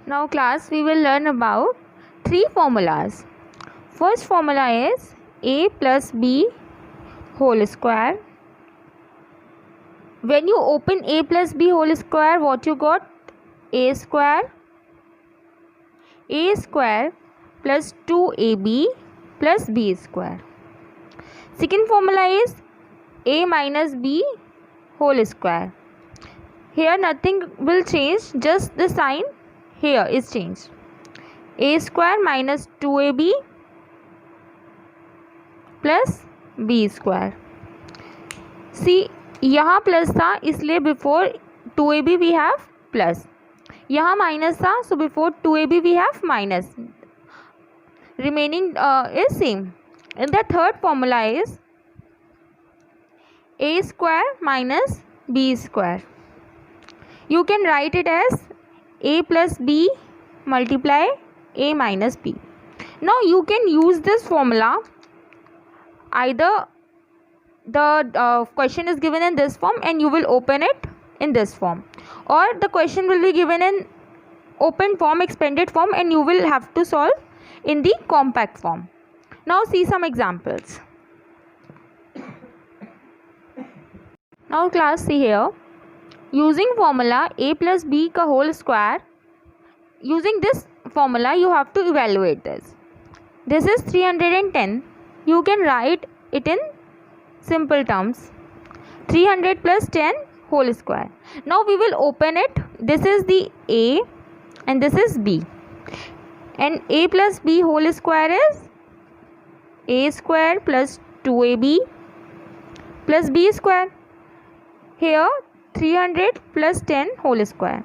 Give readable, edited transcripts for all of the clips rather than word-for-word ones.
Now class, we will learn about three formulas. First formula is a plus b whole square. When you open a plus b whole square, what you got? A square plus 2ab plus b square. Second formula is a minus b whole square. Here nothing will change, just the sign here is changed. A square minus 2ab plus B square. C यहाँ plus था इसलिए before 2ab we have plus. यहाँ minus था so before 2ab we have minus. Remaining is same. In the third formula is a square minus b square. You can write it as a plus b multiply a minus b. Now you can use this formula. Either the question is given in this form and you will open it in this form, or the question will be given in open form, expanded form, and you will have to solve in the compact form. Now see some examples. Now class, see here, using formula a plus b का whole square, using this formula you have to evaluate this. This is 310. You can write it in simple terms. 300 plus 10 whole square. Now we will open it. This is the a and this is b. And a plus b whole square is a square plus 2ab plus b square. Here 300 plus 10 whole square.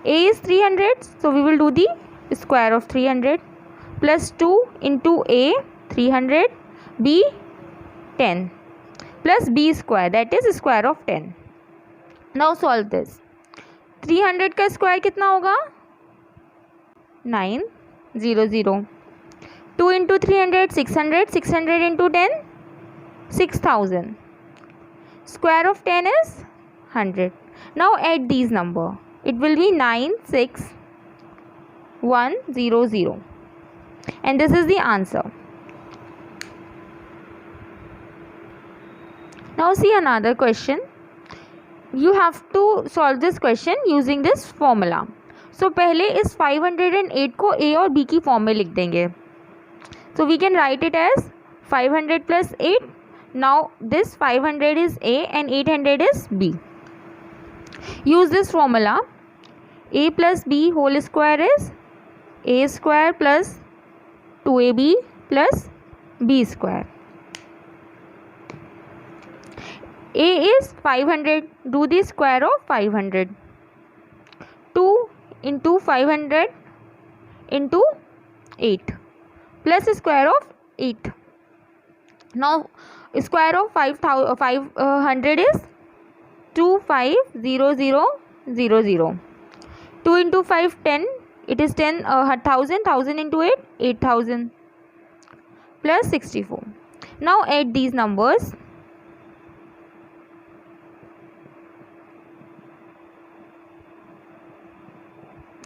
A is 300, so we will do the square of 300 plus 2 into a 300, b 10 plus b square, that is square of 10. Now solve this. 300 का square कितना होगा? 900. 2 into 300 600. 600 into 10 6000. Square of 10 is 100. Now add these number. It will be 96100. And this is the answer. Now see another question. You have to solve this question using this formula. So पहले इस 508 को a और b की form में लिख देंगे. So we can write it as 500 plus 8. Now this 500 is a and 800 is b. Use this formula. A plus b whole square is a square plus 2ab plus b square. A is 500. Do the square of 500. 2 into 500 into 8 plus square of 8. Now square of 500 is 250000. 2 into 5 10. It is 10,000 into 8 8000 plus 64. Now add these numbers.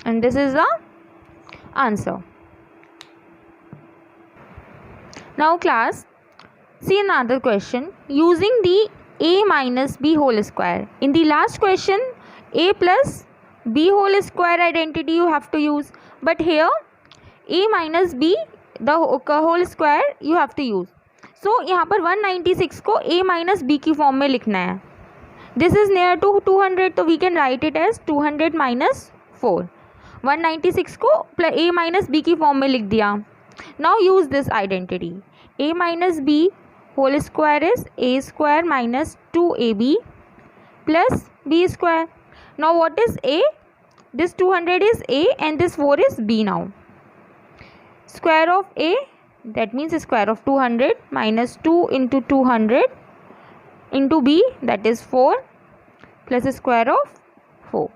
And this is the answer. Now class, see another question using the a minus b whole square. In the last question, a plus b whole square identity you have to use, but here a minus b the whole square you have to use. So यहाँ पर 196 को a minus b की form में लिखना है. This is near to 200, तो we can write it as 200 minus 4. 196 को a minus b की फॉर्म में लिख दिया. Now use this identity. A minus b whole square is a square minus 2ab plus b square. Now what is a? This 200 is a and this 4 is b now. Square of a, that means square of 200 minus 2 into 200 into b, that is 4 plus square of 4.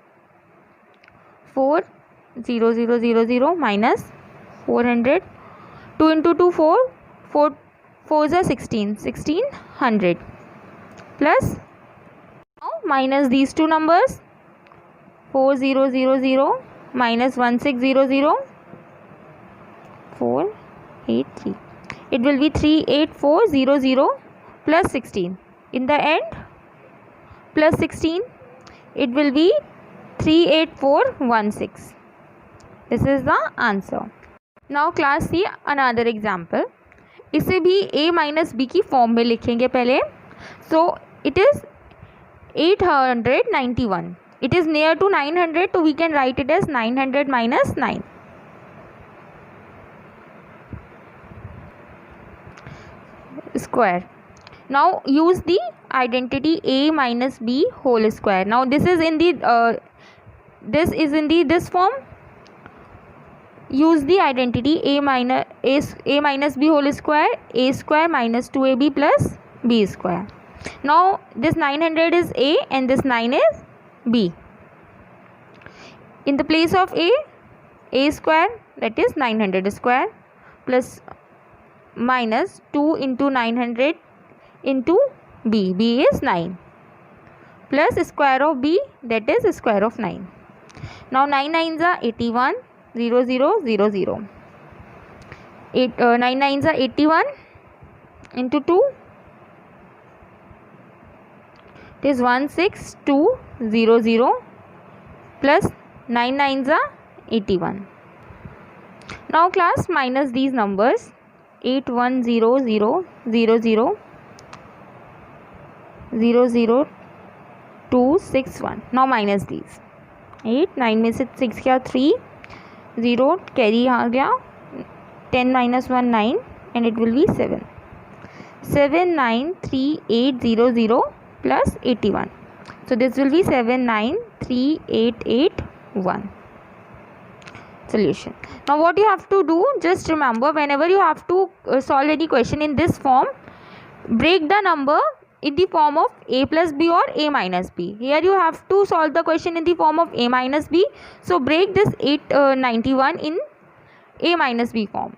40000 minus 400. 2 into 2 4. 4 4s are 1600 plus, now minus these two numbers 4000 minus 1600 483. It will be 38400 plus 16. In the end, plus 16, it will be 38416. This is the answer. Now class see another example. इसे भी a minus b की form में लिखेंगे पहले. So it is 891. It is near to 900, so we can write it as 900 minus 9. Square. Now use the identity a minus b whole square. Now this is in the this form. Use the identity a minus b whole square, a square minus 2ab plus b square. Now this 900 is a and this 9 is b. In the place of a square, that is 900 square plus minus 2 into 900 into b. B is 9 plus square of b, that is square of 9. Now 9 9s are 81 0 0 0 0. 9 9s are 81 into 2. It is 16200 plus 9 9s are 81. Now class minus these numbers. 8100 00 00261. Now minus these. 8 9 में से 6 क्या 3 0 carry आ गया 10 minus 1 9 and it will be 7 793,800 plus 81. So this will be 793,881. Solution. Now what you have to do, just remember, whenever you have to solve any question in this form, break the number in the form of a plus b or a minus b. Here you have to solve the question in the form of a minus b. So break this 891 in a minus b form.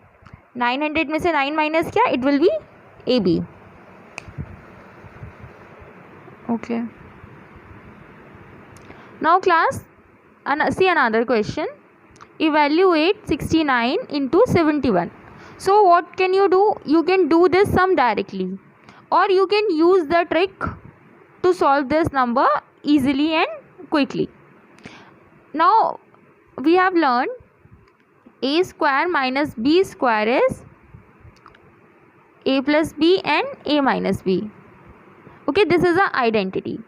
900 में से 9 minus क्या, it will be ab. Okay. Now class, see another question. Evaluate 69 into 71. So what can you do? You can do this sum directly, or you can use the trick to solve this number easily and quickly. Now we have learned a square minus b square is a plus b and a minus b. Okay, this is an identity.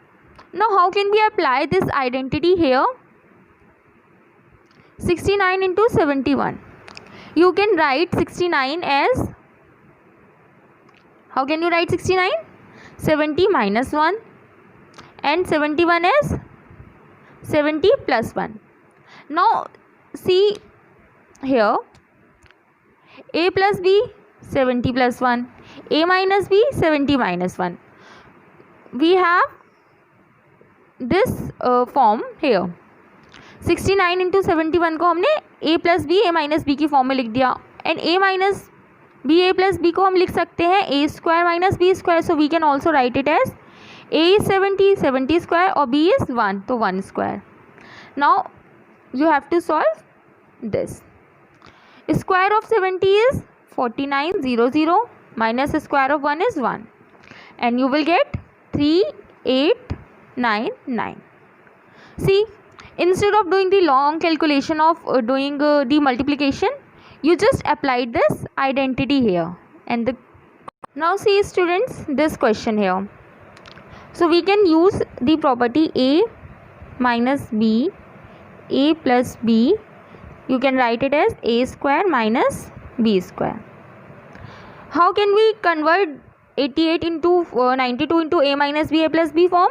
Now how can we apply this identity here? 69 into 71. You can write 69 as, how can you write 69? 70 minus 1 and 71 as 70 plus 1. Now see here, a plus b 70 plus 1, a minus b 70 minus 1. We have this form here. 69 into 71 को हमने a plus b a minus b की form में लिख दिया, and a minus b a plus b को हम लिख सकते हैं a square minus b square. So we can also write it as a is 70 square और b is 1, तो 1 square. Now you have to solve this. Square of 70 is 4900 minus square of 1 is 1, and you will get 3899. See, instead of doing the long calculation of doing the multiplication, you just applied this identity here. And now see students, this question here. So we can use the property a minus b, a plus b. You can write it as a square minus b square. How can we convert 88 into 92 into a minus b a plus b form?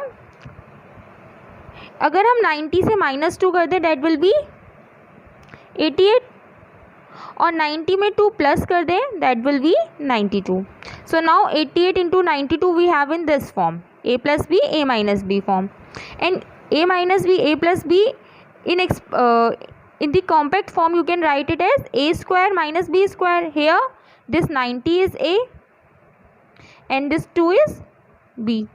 अगर हम 90 से -2 कर दें, that will be 88, और 90 में 2 plus कर दें, that will be 92. So now 88 into 92 we have in this form, a plus b a minus b form, and a minus b a plus b in the compact form you can write it as a square minus b square. Here this 90 is a and this 2 is b.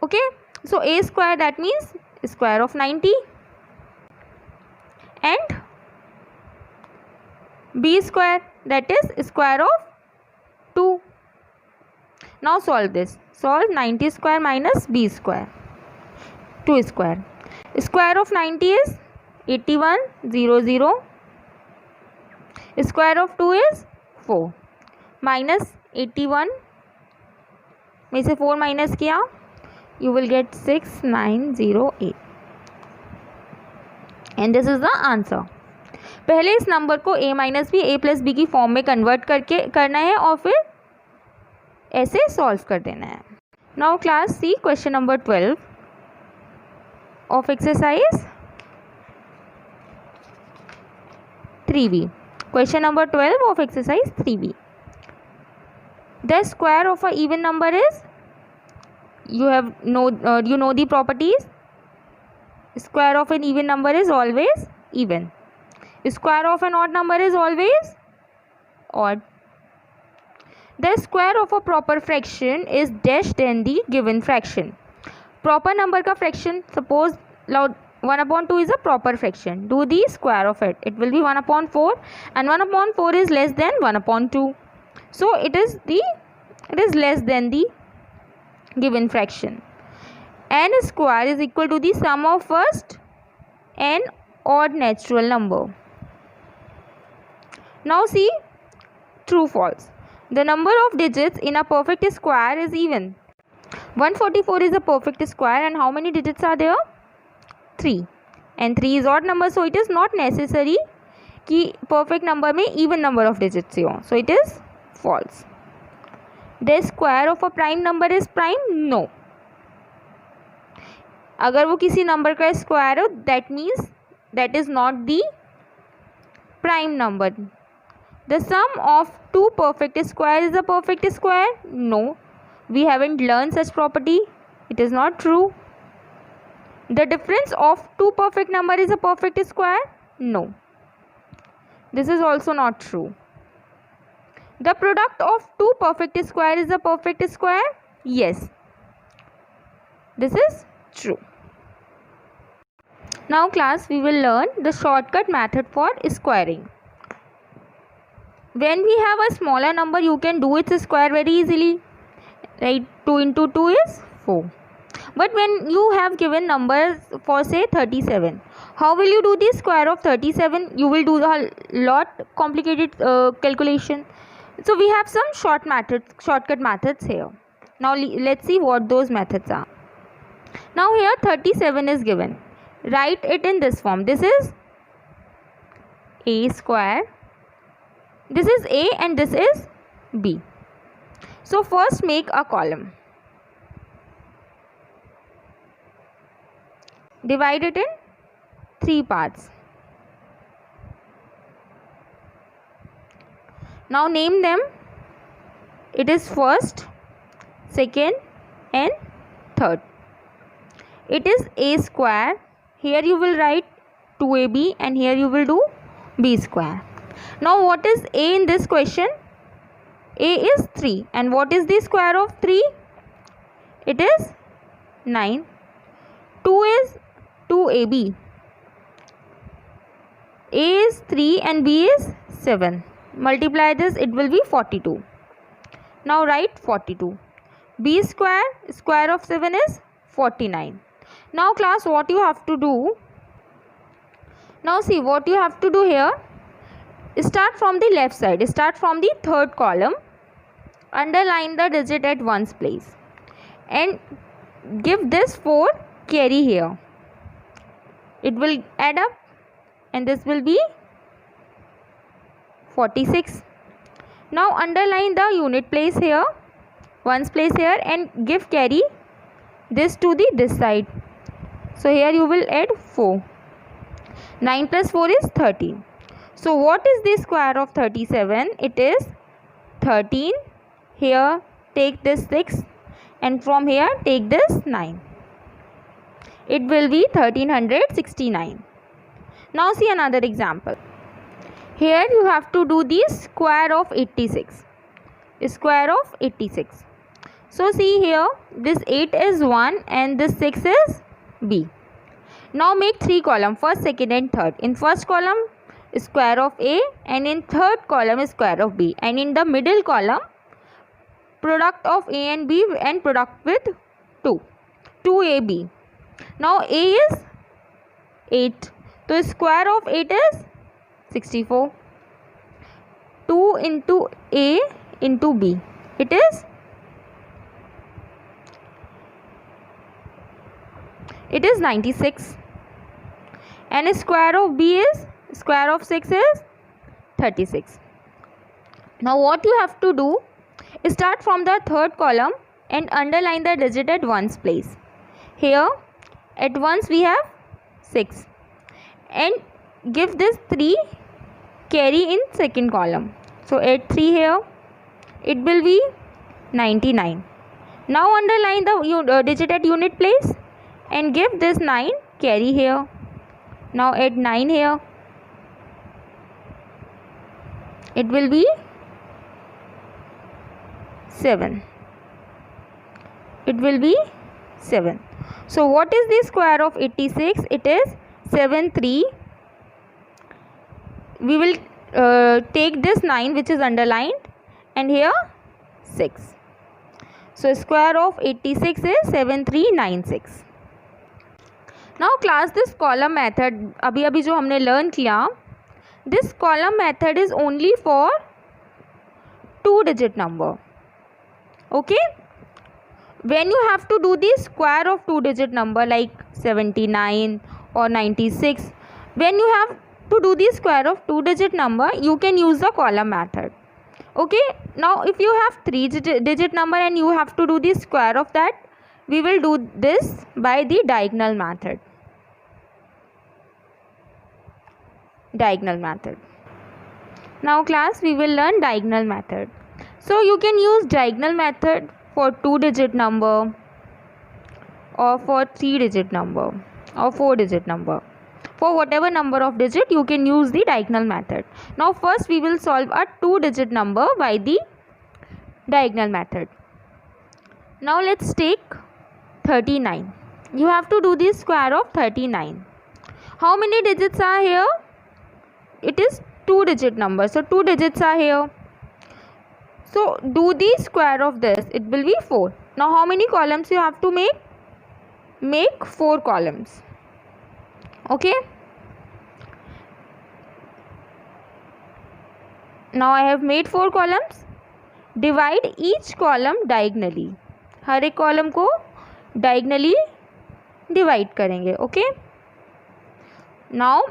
Okay, so a square, that means square of 90. and b square, that is square of 2. Now solve this. Solve 90 square minus b square, 2 square. Square of 90 is 8100. Square of 2 is 4 minus 81 में से 4 minus किया, you will get 6908 and this is the answer. पहले इस number को a minus B a plus B की form में convert करके करना है और फिर ऐसे सॉल्व कर देना है. Now class C question number 12 of exercise 3b. Question number 12 of exercise 3b. The square of a even number is, you know the properties. Square of an even number is always even. Square of an odd number is always odd. The square of a proper fraction is dash than the given fraction. Proper number का fraction, suppose 1/2 is a proper fraction. Do the square of it. It will be 1/4 and 1/4 is less than 1/2. So it is less than the given fraction. N square is equal to the sum of first n odd natural number. Now see true false. The number of digits in a perfect square is even. 144 is a perfect square and how many digits are there? 3 and 3 is odd number, so it is not necessary कि perfect number में even number of digits हो, so it is false. The square of a prime number is prime? No. अगर वो किसी number का square हो that means that is not the prime number. The sum of two perfect squares is a perfect square? No. We haven't learned such property. It is not true. The difference of two perfect number is a perfect square? No. This is also not true. The product of two perfect square is a perfect square? Yes. This is true. Now class, we will learn the shortcut method for squaring. When we have a smaller number, you can do its square very easily. Right? 2 into 2 is 4. But when you have given numbers for say 37, how will you do the square of 37? You will do a lot complicated calculation. So we have some shortcut methods here. Now let's see what those methods are. Now here 37 is given. Write it in this form. This is a square. This is a and this is b. So first make a column. Divide it in 3 parts. Now name them. It is first, second and third. It is a square. Here you will write 2ab and here you will do b square. Now what is a in this question? A is 3 and what is the square of 3? It is 9. 2 is 2ab. A is 3 and b is 7. Multiply this, it will be 42. Now write 42. B square, square of 7 is 49. Now class, what you have to do? Now see what you have to do here. Start from the left side. Start from the third column. Underline the digit at one's place. And give this 4 carry here. It will add up and this will be 46. Now underline the unit place here, ones place here, and give carry this to this side. So here you will add 4. 9 plus 4 is 13. So what is the square of 37? It is 13. Here take this 6 and from here take this 9. It will be 1369. Now see another example. Here you have to do the square of 86. Square of 86. So see here, this 8 is 1 and this 6 is b. Now make 3 columns, first, second and third. In first column square of A, and in third column square of B, and in the middle column product of A and B and product with 2AB. Now A is 8, so square of 8 is 64. 2 into A into B, it is 96, and square of B is square of 6 is 36. Now what you have to do, start from the third column and underline the digit at ones place. Here at ones we have 6, and give this 3 carry in second column. So add 3 here, it will be 99. Now underline the digit at unit place and give this 9 carry here. Now add 9 here, it will be 7. It will be 7. So what is the square of 86? It is 73. We will take this 9 which is underlined, and here 6. So square of 86 is 7396. Now class, this column method अभी जो हमने learn किया, this column method is only for 2-digit number. Okay, when you have to do the square of 2-digit number like 79 or 96, when you have to do the square of 2-digit number, you can use the column method. Okay, now if you have 3-digit number and you have to do the square of that, we will do this by the diagonal method. Now class, we will learn diagonal method. So you can use diagonal method for 2-digit number, or for 3-digit number, or 4-digit number. For whatever number of digit you can use the diagonal method. Now first we will solve a 2-digit number by the diagonal method. Now let's take 39. You have to do the square of 39. How many digits are here? It is 2-digit number, so 2 digits are here. So do the square of this, it will be 4. Now how many columns you have to make? Make 4 columns. Okay. Now I have made 4 columns. Divide each column diagonally. हर एक column को diagonally divide करेंगे. Okay. Now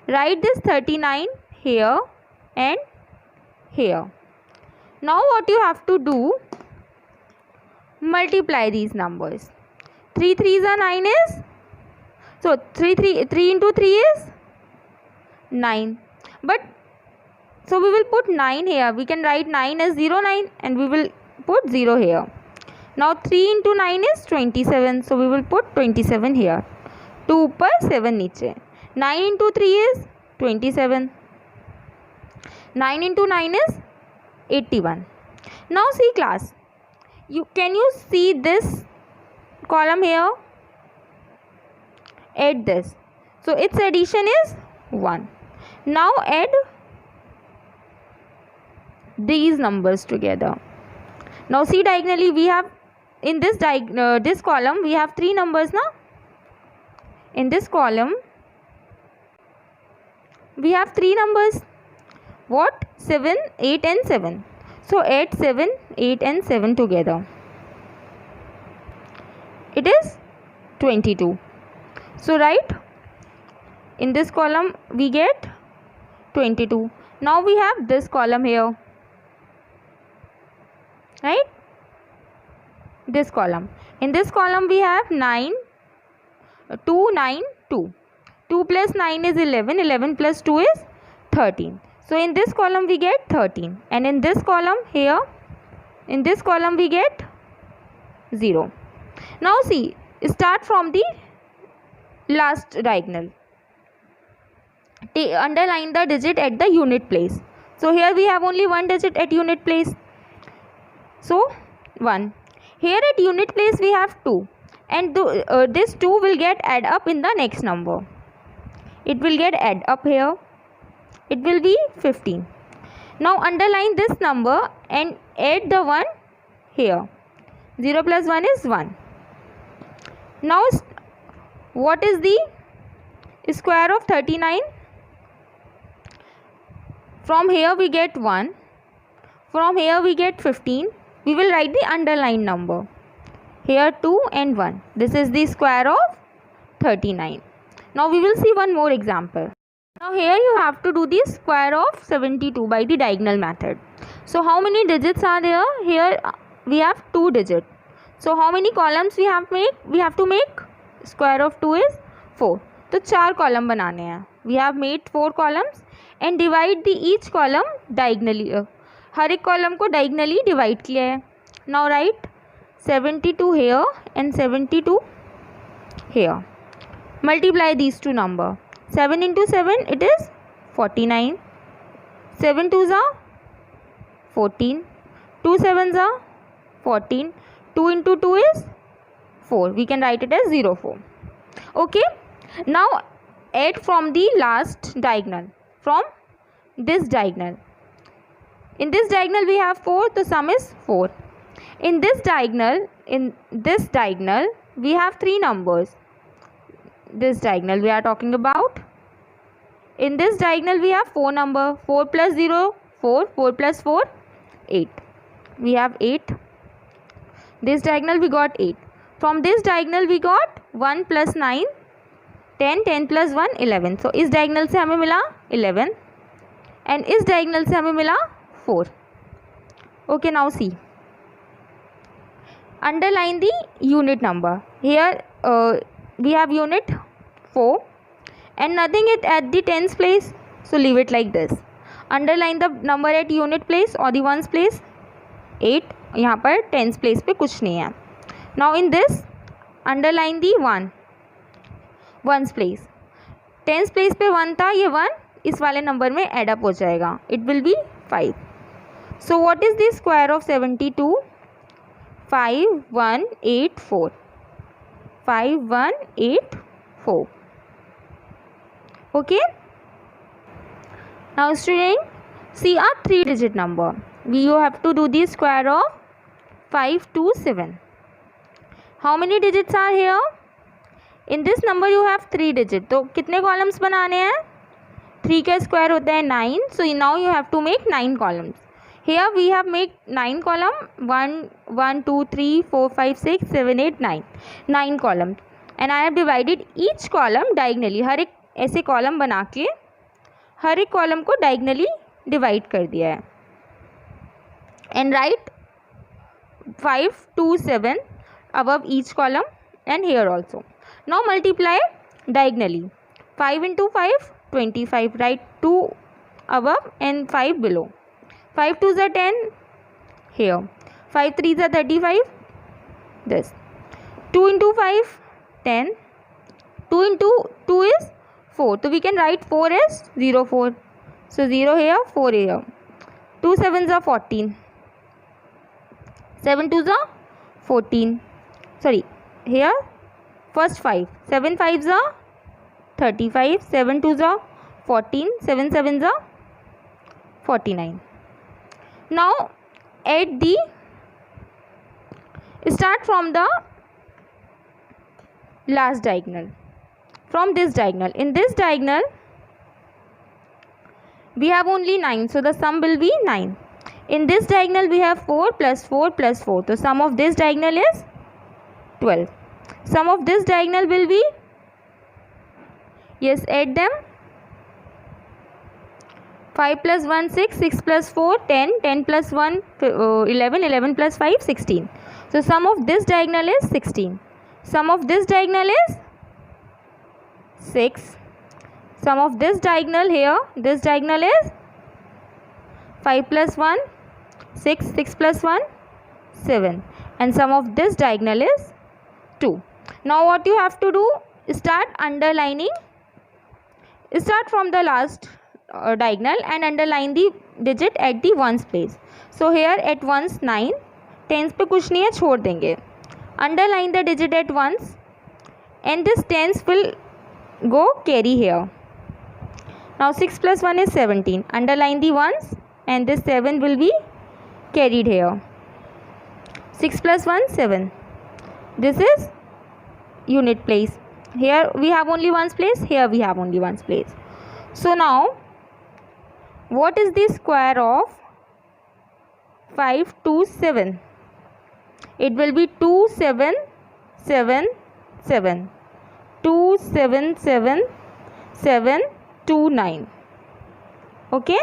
write this 39 here and here. Now what you have to do, multiply these numbers. 3 3s are 9 is, so 3 into 3 is 9. But so we will put 9 here. We can write 9 as 09 and we will put 0 here. Now 3 into 9 is 27. So we will put 27 here. 2 ऊपर 7 नीचे. 9 into 3 is 27. 9 into 9 is 81. Now see class, can you see this column here? Add this. So its addition is 1. Now add these numbers together. Now see diagonally we have in this this column we have 3 numbers now. In this column we have 3 numbers. What? 7, 8 and 7. So add 7, 8 and 7 together. It is 22. So write in this column we get 22. Now we have this column here. Right? This column. In this column we have 9, 2, 9, 2. 2 plus 9 is 11. 11 plus 2 is 13. So in this column we get 13. And in this column here, in this column we get 0. Now see, start from the last diagonal. Underline the digit at the unit place. So here we have only one digit at unit place. So 1. Here at unit place we have 2. and this 2 will get add up in the next number. It will get add up here. It will be 15. Now underline this number and add the 1 here. 0 plus 1 is 1. Now what is the square of 39? From here we get 1. From here we get 15. We will write the underlined number. Here 2 and 1. This is the square of 39. Now we will see one more example. Now here you have to do the square of 72 by the diagonal method. So how many digits are there? Here we have 2 digits. So how many columns we have to make? Square of 2 is 4. तो 4 column बनाने हैं. We have made 4 columns and divide the each column diagonally. हर एक column को diagonally divide किया है. Now write 72 here and 72 here. Multiply these two numbers. 7 into 7 it is 49. 7 2s are 14. 2 7s are 14. 2 into 2 is 4. We can write it as 04. Okay. Now add from the last diagonal. From this diagonal. In this diagonal we have 4. The sum is 4. In this diagonal we have 3 numbers. This diagonal we are talking about. In this diagonal we have 4 number. 4 plus 0 4. 4 plus 4 8. We have 8. This diagonal we got 8. From this diagonal we got 1 plus 9 10. 10 plus 1 11. So इस diagonal से हमें मिला 11 and इस diagonal से हमें मिला 4. Okay, now see. Underline the unit number. Here we have unit 4 and nothing is at the tens place. So leave it like this. Underline the number at unit place or the ones place. 8. यहाँ पर tens place पे कुछ नहीं है. Now in this underline the 1. Ones place. Tens place पे 1 था. ये 1 इस वाले नंबर में एड अप हो जाएगा. It will be 5. So what is the square of 72? 5184. 5184. Okay. Now student, see a 3-digit number. You have to do the square of 527. How many digits are here? In this number you have 3 digits. तो कितने columns बनाने हैं? 3 का square होता है 9. So now you have to make 9 columns. Here we have made 9 columns. 1 2 3 4 5 6 7 8 9. 9 columns. And I have divided each column diagonally. हर एक ऐसे column बना के हर एक column को diagonally divide कर दिया है. And write 527 above each column and here also. Now multiply diagonally. 5 into 5 25. Write 2 above and 5 below. 5 2s are 10 here. 5 3s are 35. This 2 into 5 10. 2 into 2 is 4. So we can write 4 as 0 4. So 0 here, 4 here. 2 7s are 14. 7 2s are 14. Sorry, here first 5. 7 5s are 35. 7 2s are 14. 7 7s are 49. Now add the, start from the last diagonal. From this diagonal. In this diagonal we have only 9. So the sum will be 9. In this diagonal we have 4 plus 4 plus 4. The sum of this diagonal is 12. Sum of this diagonal will be, yes, add them. 5 plus 1 6, 6 plus 4 10, 10 plus 1 11, 11 plus 5 16. So sum of this diagonal is 16. Sum of this diagonal is 6. Sum of this diagonal here, this diagonal is 5 plus 1 6, 6 plus 1 7, and sum of this diagonal is 2. Now what you have to do, start underlining. Start from the last diagonal and underline the digit at the ones place. So here at ones 9, tens पे कुछ नहीं है, छोड़ देंगे. underline the digit at once and this tens will go carry here. Now 6 plus 1 is 17. Underline the ones and this 7 will be carried here. 6 plus 1 7. This is unit place. Here we have only ones place, here we have only ones place. So now what is the square of 527? It will be 2777. 277729. Okay.